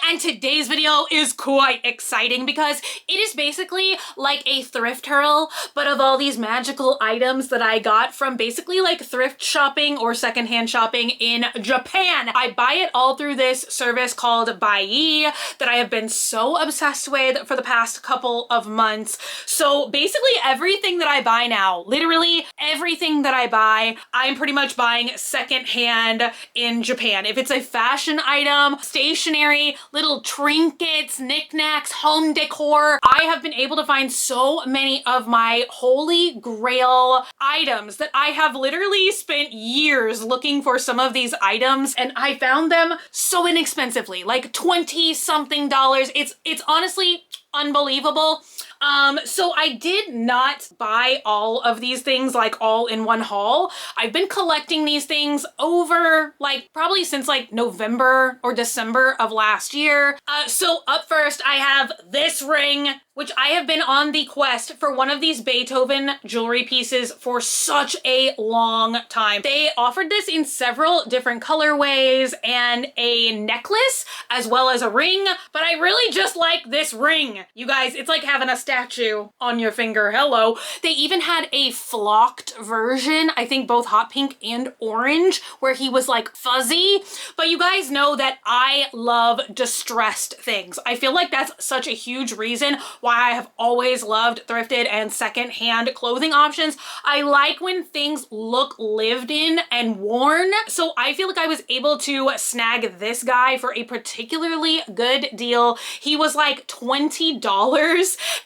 and today's video is quite exciting because it is basically like a thrift haul, but of all these magical items that I got from basically like thrift shopping or secondhand shopping in Japan. I buy it all through this service called Buyee that I have been so obsessed with for the past couple of months. So basically everything that I buy now, literally everything that I buy, I'm pretty much buying secondhand in Japan. If it's a fashion item, stationery, little trinkets, knickknacks, home decor, I have been able to find so many of my holy grail items that I have literally spent years looking for some of these items, and I found them so inexpensively, like 20 something dollars. It's honestly unbelievable. So I did not buy all of these things like all in one haul. I've been collecting these things over like probably since like November or December of last year. So up first I have this ring, which I have been on the quest for one of these Beethoven jewelry pieces for such a long time. They offered this in several different colorways and a necklace as well as a ring, but I really just like this ring. You guys, it's like having a statue on your finger. Hello. They even had a flocked version, I think both hot pink and orange, where he was like fuzzy. But you guys know that I love distressed things. I feel like that's such a huge reason why I have always loved thrifted and secondhand clothing options. I like when things look lived in and worn. So I feel like I was able to snag this guy for a particularly good deal. He was like $20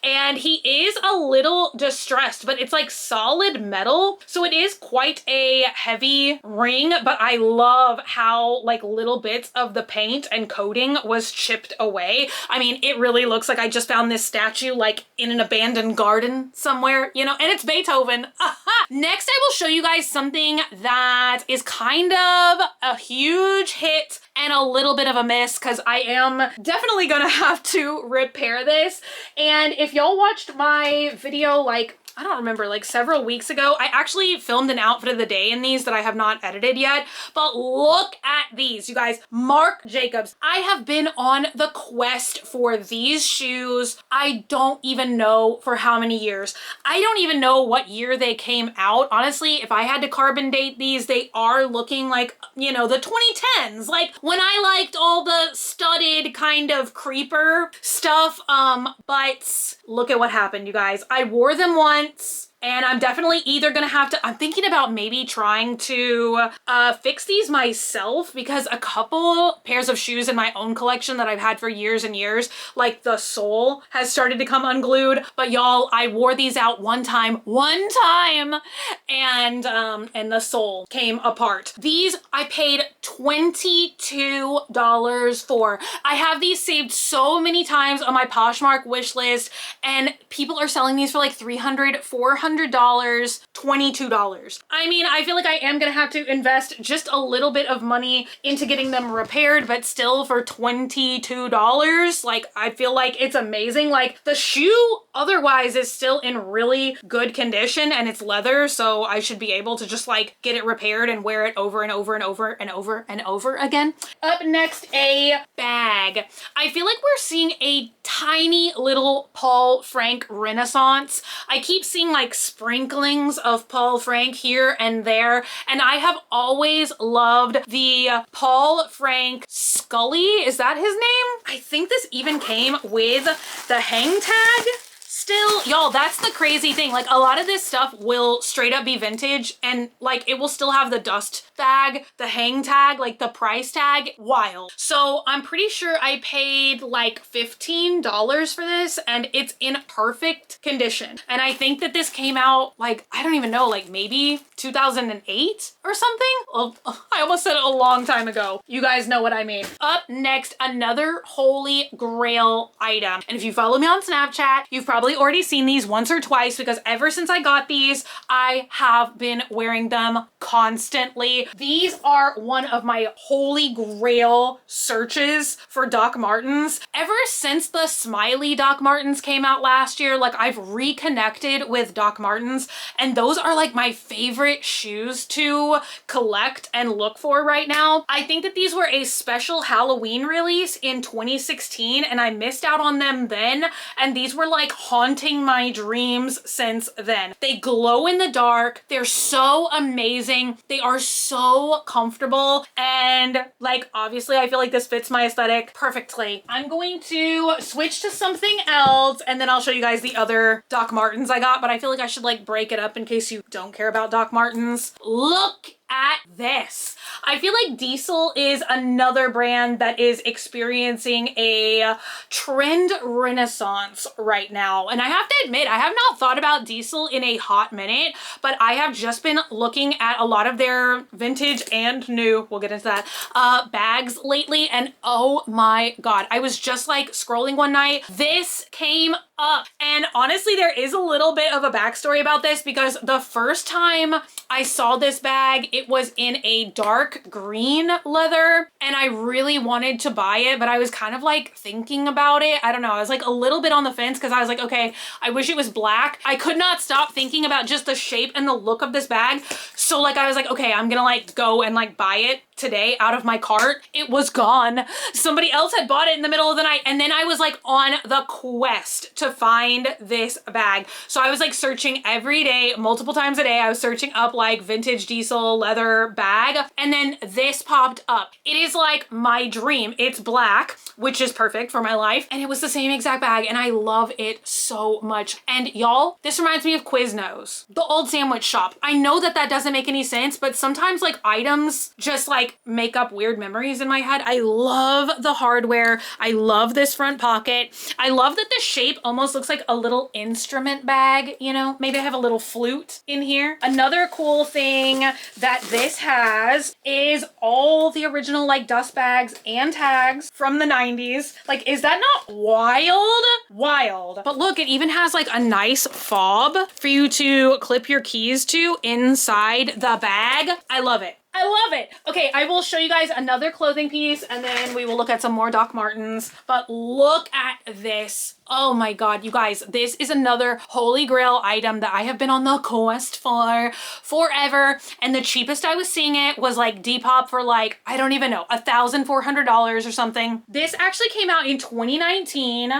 and he is a little distressed, but it's like solid metal. So it is quite a heavy ring, but I love how like little bits of the paint and coating was chipped away. I mean, it really looks like I just found this statue like in an abandoned garden somewhere, you know, and it's Beethoven. Aha! Next, I will show you guys something that is kind of a huge hit and a little bit of a miss because I am definitely gonna have to repair this. And if y'all watched my video like I don't remember, like several weeks ago, I actually filmed an outfit of the day in these that I have not edited yet, but look at these, you guys. Marc Jacobs. I have been on the quest for these shoes. I don't even know for how many years. I don't even know what year they came out. Honestly, if I had to carbon date these, they are looking like, you know, the 2010s, like when I liked all the studded kind of creeper stuff. But look at what happened, you guys. I wore them once, and I'm definitely either gonna have to, I'm thinking about maybe trying to fix these myself because a couple pairs of shoes in my own collection that I've had for years and years, like the sole has started to come unglued. But y'all, I wore these out one time, and the sole came apart. These I paid $22 for. I have these saved so many times on my Poshmark wish list, and people are selling these for like $300, $400, $22. I mean, I feel like I am gonna have to invest just a little bit of money into getting them repaired, but still for $22, like I feel like it's amazing. Like the shoe otherwise is still in really good condition and it's leather, so I should be able to just like get it repaired and wear it over and over and over and over and over again. Up next, a bag. I feel like we're seeing a tiny little Paul Frank renaissance. I keep seeing like sprinklings of Paul Frank here and there, and I have always loved the Paul Frank Scully. Is that his name? I think this even came with the hang tag. Still, y'all, that's the crazy thing. Like a lot of this stuff will straight up be vintage and like it will still have the dust tag, the hang tag, like the price tag. Wild. So I'm pretty sure I paid like $15 for this and it's in perfect condition. And I think that this came out like, I don't even know, like maybe 2008 or something. Well, I almost said it a long time ago. You guys know what I mean. Up next, another holy grail item. And if you follow me on Snapchat, you've probably already seen these once or twice because ever since I got these, I have been wearing them constantly. These are one of my holy grail searches for Doc Martens. Ever since the Smiley Doc Martens came out last year, like I've reconnected with Doc Martens, and those are like my favorite shoes to collect and look for right now. I think that these were a special Halloween release in 2016 and I missed out on them then, and these were like haunting my dreams since then. They glow in the dark. They're so amazing. They are so comfortable, and like obviously I feel like this fits my aesthetic perfectly. I'm going to switch to something else and then I'll show you guys the other Doc Martens I got, but I feel like I should like break it up in case you don't care about Doc Martens. Look at this. I feel like Diesel is another brand that is experiencing a trend renaissance right now. And I have to admit, I have not thought about Diesel in a hot minute, but I have just been looking at a lot of their vintage and new, we'll get into that, bags lately. And oh my God, I was just like scrolling one night. This came up. And honestly, there is a little bit of a backstory about this because the first time I saw this bag, it was in a dark green leather and I really wanted to buy it, but I was kind of like thinking about it. I don't know. I was like a little bit on the fence because I was like, okay, I wish it was black. I could not stop thinking about just the shape and the look of this bag. So like, I was like, okay, I'm gonna like go and like buy it today out of my cart. It was gone. Somebody else had bought it in the middle of the night. And then I was like on the quest to find this bag. So I was like searching every day, multiple times a day. I was searching up like vintage Diesel leather bag. And then this popped up. It is like my dream. It's black, which is perfect for my life. And it was the same exact bag. And I love it so much. And y'all, this reminds me of Quiznos, the old sandwich shop. I know that that doesn't make any sense, but sometimes like items just like make up weird memories in my head. I love the hardware. I love this front pocket. I love that the shape almost looks like a little instrument bag, you know, maybe I have a little flute in here. Another cool thing that this has is all the original like dust bags and tags from the 90s. Like, is that not wild? Wild. But look, it even has like a nice fob for you to clip your keys to inside the bag. I love it. I love it. Okay, I will show you guys another clothing piece and then we will look at some more Doc Martens. But look at this. Oh my God, you guys, this is another holy grail item that I have been on the quest for forever. And the cheapest I was seeing it was like Depop for like, I don't even know, $1,400 or something. This actually came out in 2019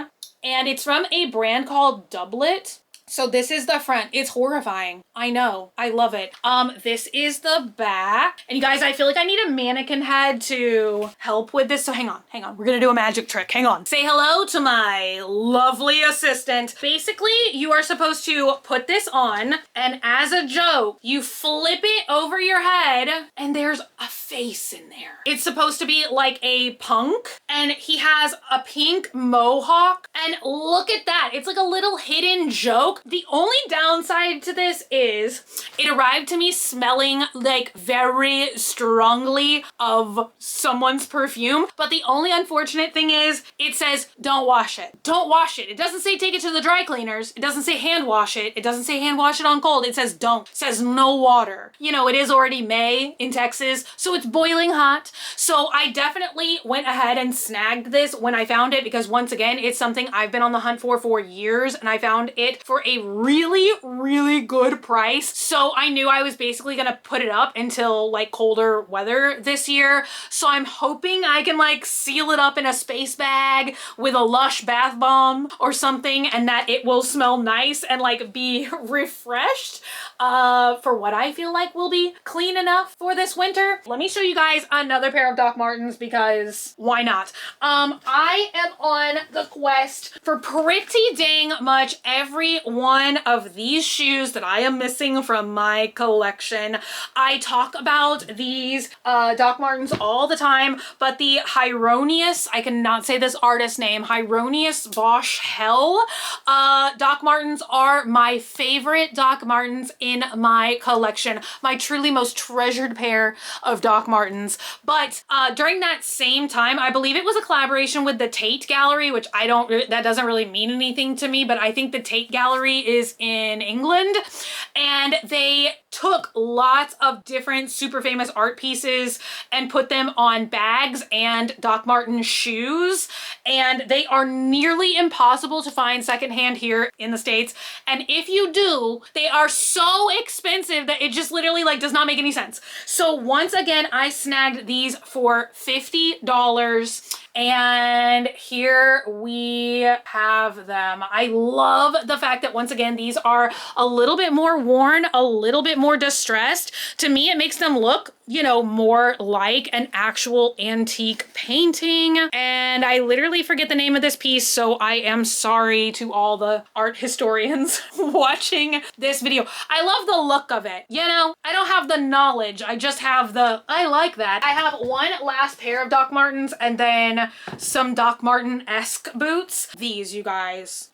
and it's from a brand called Dublet. So this is the front. It's horrifying. I know. I love it. This is the back. And you guys, I feel like I need a mannequin head to help with this. So hang on. We're gonna do a magic trick. Hang on. Say hello to my lovely assistant. Basically, you are supposed to put this on and as a joke, you flip it over your head and there's a face in there. It's supposed to be like a punk and he has a pink mohawk. And look at that. It's like a little hidden joke. The only downside to this is it arrived to me smelling like very strongly of someone's perfume. But the only unfortunate thing is it says, don't wash it. Don't wash it. It doesn't say take it to the dry cleaners. It doesn't say hand wash it. It doesn't say hand wash it on cold. It says don't. It says no water. You know, it is already May in Texas, so it's boiling hot. So I definitely went ahead and snagged this when I found it because once again, it's something I've been on the hunt for years and I found it for a really good price. So I knew I was basically gonna put it up until like colder weather this year. So I'm hoping I can like seal it up in a space bag with a Lush bath bomb or something and that it will smell nice and like be refreshed for what I feel like will be clean enough for this winter. Let me show you guys another pair of Doc Martens because why not? I am on the quest for pretty dang much every one of these shoes that I am missing from my collection. I talk about these Doc Martens all the time, but the Hieronius, I cannot say this artist name, Hieronius Bosch Hell Doc Martens are my favorite Doc Martens in my collection. My truly most treasured pair of Doc Martens. But during that same time, I believe it was a collaboration with the Tate Gallery, which that doesn't really mean anything to me, but I think the Tate Gallery is in England, and they took lots of different super famous art pieces and put them on bags and Doc Marten shoes, and they are nearly impossible to find secondhand here in the States, and if you do, they are so expensive that it just literally like does not make any sense. So once again, I snagged these for $50. And here we have them. I love the fact that once again, these are a little bit more worn, a little bit more distressed. To me, it makes them look, you know, more like an actual antique painting. And I literally forget the name of this piece, so I am sorry to all the art historians watching this video. I love the look of it. You know, I don't have the knowledge. I just have I like that. I have one last pair of Doc Martens and then some Doc Marten-esque boots. These, you guys.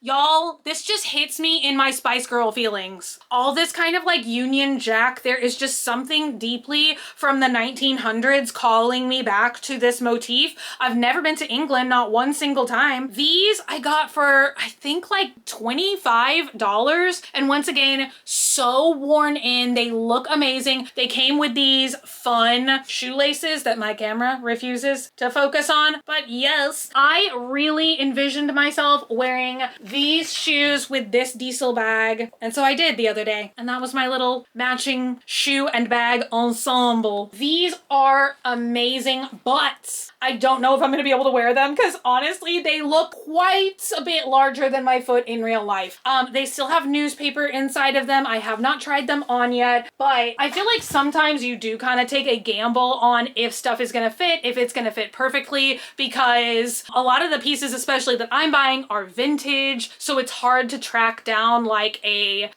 Y'all, this just hits me in my Spice Girl feelings. All this kind of like Union Jack, there is just something deeply from the 1900s calling me back to this motif. I've never been to England, not one single time. These I got for, I think like $25. And once again, so worn in. They look amazing. They came with these fun shoelaces that my camera refuses to focus on. But yes, I really envisioned myself wearing these shoes with this diesel bag. And so I did the other day. And that was my little matching shoe and bag ensemble. These are amazing, but I don't know if I'm going to be able to wear them because honestly, they look quite a bit larger than my foot in real life. They still have newspaper inside of them. I have not tried them on yet, but I feel like sometimes you do kind of take a gamble on if stuff is going to fit, if it's going to fit perfectly, because a lot of the pieces, especially that I'm buying, are vintage. So it's hard to track down like a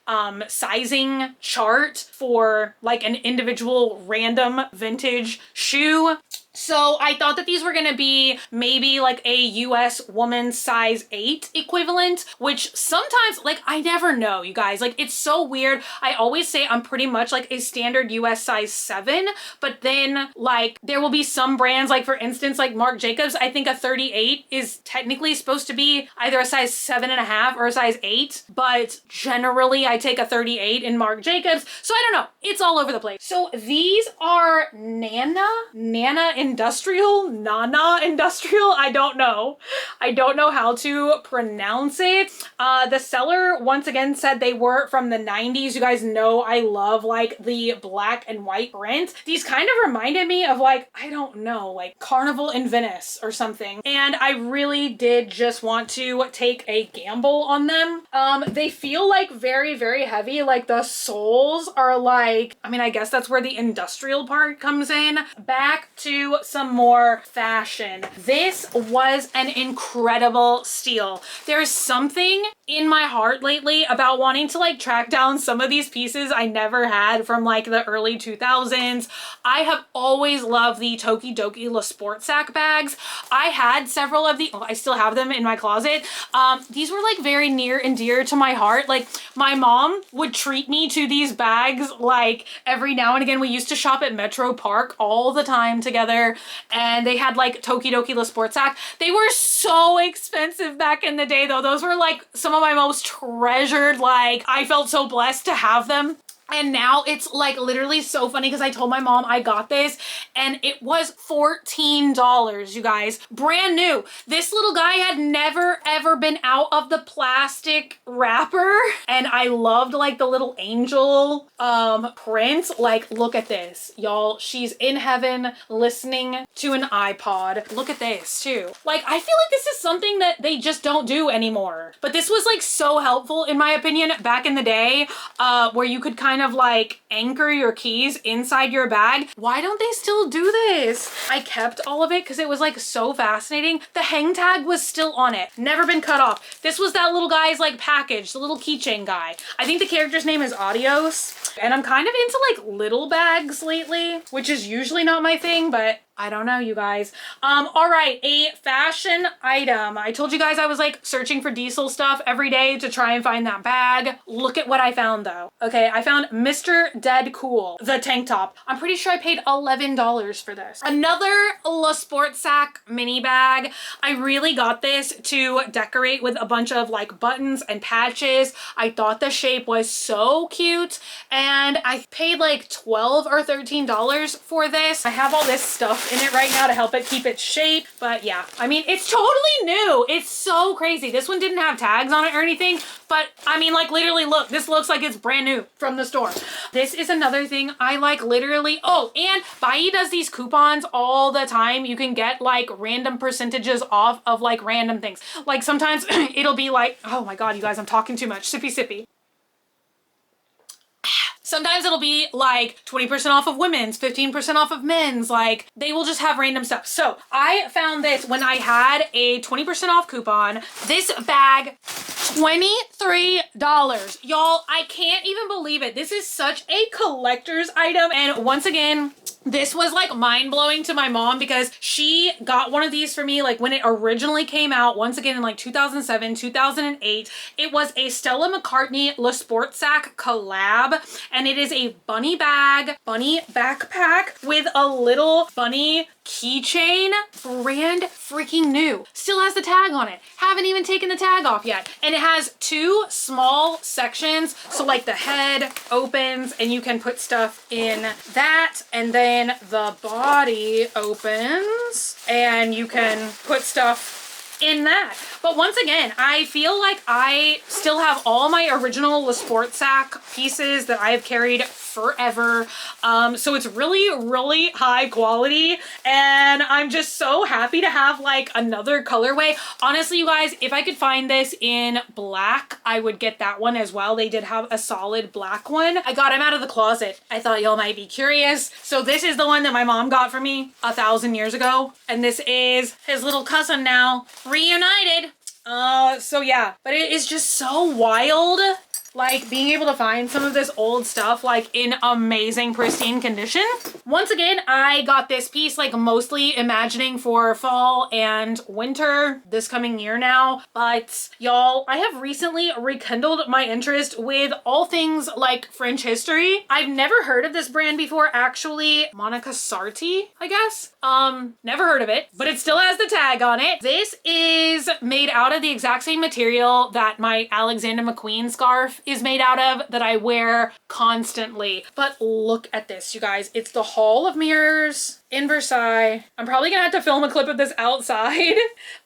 sizing chart for like an individual random vintage shoe. So I thought that these were gonna be maybe like a US woman size 8 equivalent, which sometimes, like, I never know, you guys. Like, it's so weird. I always say I'm pretty much like a standard US size 7, but then like there will be some brands, like for instance, like Marc Jacobs, I think a 38 is technically supposed to be either a size 7.5 or a size 8, but generally I take a 38 in Marc Jacobs. So I don't know, it's all over the place. So these are Nana Industrial, Nana Industrial. I don't know how to pronounce it. The seller once again said they were from the 90s. You guys know I love like the black and white print. These kind of reminded me of like, I don't know, like Carnival in Venice or something. And I really did just want to take a gamble on them. They feel like very, very heavy. Like the soles are like, I mean, I guess that's where the industrial part comes in. Back to some more fashion. This was an incredible steal. There's something in my heart lately about wanting to like track down some of these pieces I never had from like the early 2000s. I have always loved the Tokidoki Le Sport Sac bags. I had several of I still have them in my closet. These were like very near and dear to my heart. Like my mom would treat me to these bags like every now and again. We used to shop at Metro Park all the time together, and they had like Tokidoki Le Sport Sac. They were so expensive back in the day though. Those were like some of my most treasured, like I felt so blessed to have them. And now it's like literally so funny because I told my mom I got this and it was $14, you guys. Brand new. This little guy had never ever been out of the plastic wrapper, and I loved like the little angel print. Like, look at this, y'all. She's in heaven listening to an iPod. Look at this too. Like, I feel like this is something that they just don't do anymore. But this was like so helpful in my opinion back in the day, where you could kind kind of like anchor your keys inside your bag. Why don't they still do this? I kept all of it because it was like so fascinating. The hang tag was still on it. Never been cut off. This was that little guy's like package, the little keychain guy. I think the character's name is Adios. And I'm kind of into like little bags lately, which is usually not my thing, but I don't know, you guys. All right, a fashion item. I told you guys I was like searching for diesel stuff every day to try and find that bag. Look at what I found though. Okay, I found Mr. Dead Cool, the tank top. I'm pretty sure I paid $11 for this. Another Le Sport Sac mini bag. I really got this to decorate with a bunch of like buttons and patches. I thought the shape was so cute and I paid like $12 or $13 for this. I have all this stuff in it right now to help it keep its shape, but yeah, I mean, it's totally new. It's so crazy. This one didn't have tags on it or anything, but I mean, like literally look, this looks like it's brand new from the store. This is another thing I like literally. Oh, and Buyee does these coupons all the time. You can get like random percentages off of like random things. Like sometimes it'll be like, oh my God, you guys, I'm talking too much. Sippy, sippy. Sometimes it'll be like 20% off of women's, 15% off of men's, like they will just have random stuff. So I found this when I had a 20% off coupon. This bag, $23. Y'all, I can't even believe it. This is such a collector's item. And once again, this was like mind-blowing to my mom because she got one of these for me like when it originally came out, once again in like 2007, 2008. It was a Stella McCartney Le Sport Sac collab and it is a bunny bag, bunny backpack with a little bunny keychain, brand freaking new. Still has the tag on it. Haven't even taken the tag off yet. And it has two small sections. So like the head opens and you can put stuff in that. And then the body opens and you can put stuff in that. But once again, I feel like I still have all my original Le Sport Sac pieces that I have carried forever. So it's really high quality and I'm just so happy to have like another colorway. Honestly, you guys, if I could find this in black, I would get that one as well. They did have a solid black one. I got him out of the closet. I thought y'all might be curious. So this is the one that my mom got for me 1,000 years ago. And this is his little cousin now, reunited. So yeah, but it is just so wild, like being able to find some of this old stuff like in amazing pristine condition. Once again, I got this piece like mostly imagining for fall and winter this coming year now, but y'all, I have recently rekindled my interest with all things like French history. I've never heard of this brand before actually. Monica Sarti, I guess. Never heard of it, but it still has the tag on it. This is made out of the exact same material that my Alexander McQueen scarf is made out of that I wear constantly. But look at this, you guys. It's the Hall of Mirrors in Versailles. I'm probably gonna have to film a clip of this outside.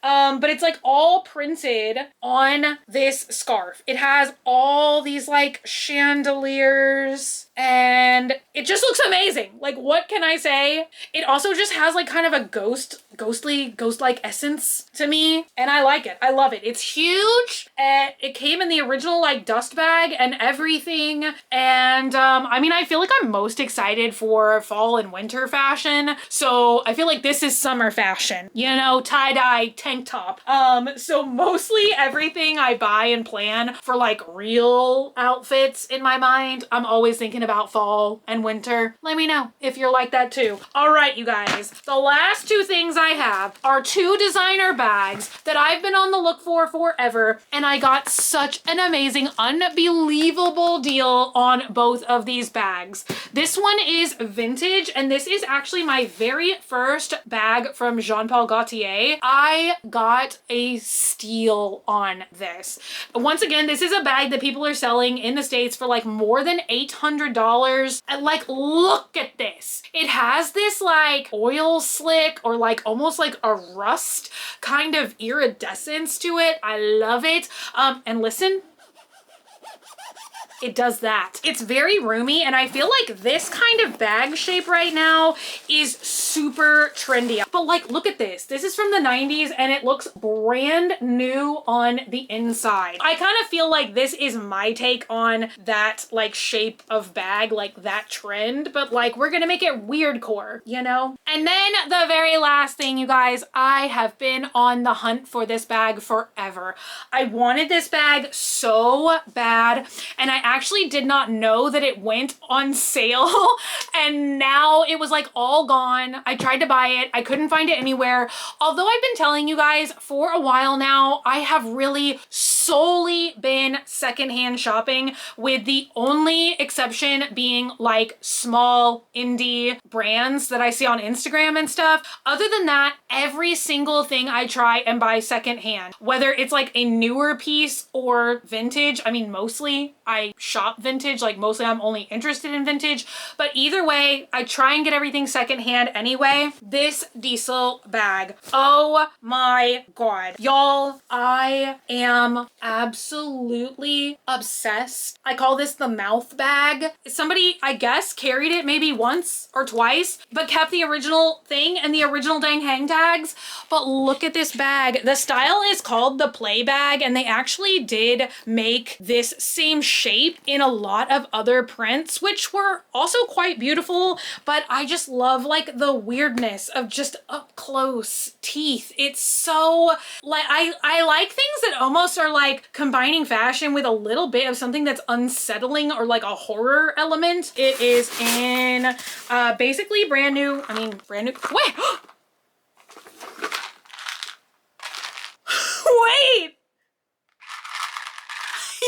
But it's like all printed on this scarf. It has all these like chandeliers and it just looks amazing. Like, what can I say? It also just has like kind of a ghost-like essence to me. And I like it. I love it. It's huge. It came in the original like dust bag and everything. And I mean, I feel like I'm most excited for fall and winter fashion. So I feel like this is summer fashion, you know, tie-dye tank top. So mostly everything I buy and plan for like real outfits in my mind, I'm always thinking about fall and winter. Let me know if you're like that too. All right, you guys, the last two things I have are two designer bags that I've been on the look for forever. And I got such an amazing, unbelievable deal on both of these bags. This one is vintage and this is actually my very first bag from Jean Paul Gaultier. I got a steal on this. Once again, this is a bag that people are selling in the States for like more than $800. And like, look at this. It has this like oil slick or like almost like a rust kind of iridescence to it. I love it. And listen, it does that. It's very roomy and I feel like this kind of bag shape right now is super trendy. But like, look at this. This is from the 90s and it looks brand new on the inside. I kind of feel like this is my take on that like shape of bag, like that trend, but like we're gonna make it weird core, you know? And then the very last thing, you guys, I have been on the hunt for this bag forever. I wanted this bag so bad, and I actually did not know that it went on sale and now it was like all gone. I tried to buy it. I couldn't find it anywhere. Although I've been telling you guys for a while now, I have really solely been secondhand shopping, with the only exception being like small indie brands that I see on Instagram and stuff. Other than that, every single thing I try and buy secondhand, whether it's like a newer piece or vintage. I mean, mostly I shop vintage, like mostly I'm only interested in vintage, but either way, I try and get everything secondhand anyway. This diesel bag, oh my God. Y'all, I am absolutely obsessed. I call this the mouth bag. Somebody, I guess, carried it maybe once or twice, but kept the original thing and the original dang hang tags. But look at this bag. The style is called the play bag, and they actually did make this same shape in a lot of other prints, which were also quite beautiful, but I just love like the weirdness of just up close teeth. It's so like, I like things that almost are like combining fashion with a little bit of something that's unsettling or like a horror element. It is in basically brand new, wait! Wait!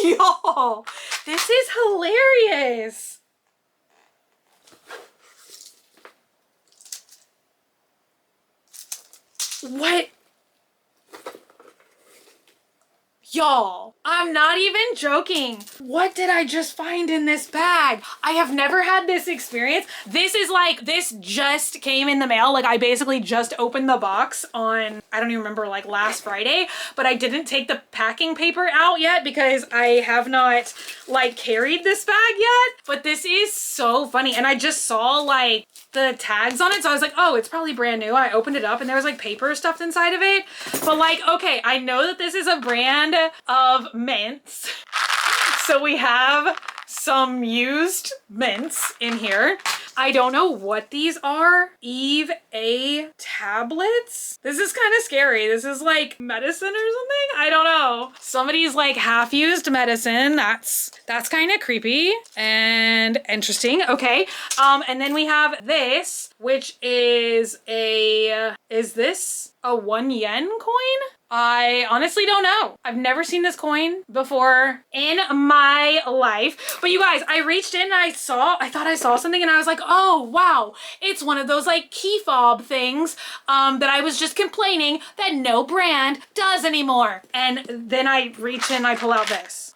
Y'all, this is hilarious. What? Y'all, I'm not even joking. What did I just find in this bag? I have never had this experience. This is like, this just came in the mail. Like I basically just opened the box on, I don't even remember, like last Friday, but I didn't take the packing paper out yet because I have not like carried this bag yet. But this is so funny. And I just saw like the tags on it. So I was like, oh, it's probably brand new. I opened it up and there was like paper stuffed inside of it. But like, okay, I know that this is a brand of mints. So we have some used mints in here. I don't know what these are. Eve A tablets? This is kind of scary. This is like medicine or something? I don't know. Somebody's like half-used medicine. That's kind of creepy and interesting. Okay. And then we have this, which is is this a 1 yen coin? I honestly don't know. I've never seen this coin before in my life. But you guys, I reached in and I thought I saw something and I was like, oh, wow. It's one of those like key fob things that I was just complaining that no brand does anymore. And then I reach in and I pull out this.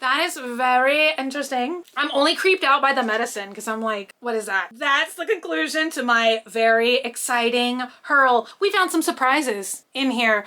That is very interesting. I'm only creeped out by the medicine because I'm like, what is that? That's the conclusion to my very exciting hurl. We found some surprises in here.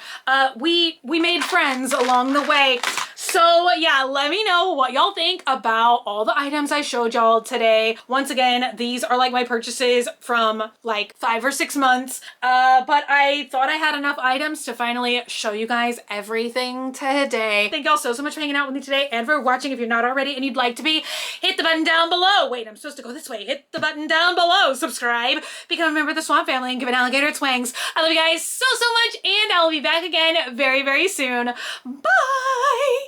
We made friends along the way. So yeah, let me know what y'all think about all the items I showed y'all today. Once again, these are like my purchases from like 5 or 6 months. But I thought I had enough items to finally show you guys everything today. Thank y'all so much for hanging out with me today and for watching. If you're not already and you'd like to be, hit the button down below. Wait, I'm supposed to go this way. Hit the button down below. Subscribe. Become a member of the Swamp Family and give an alligator its wings. I love you guys so much, and I'll be back again very, very soon. Bye!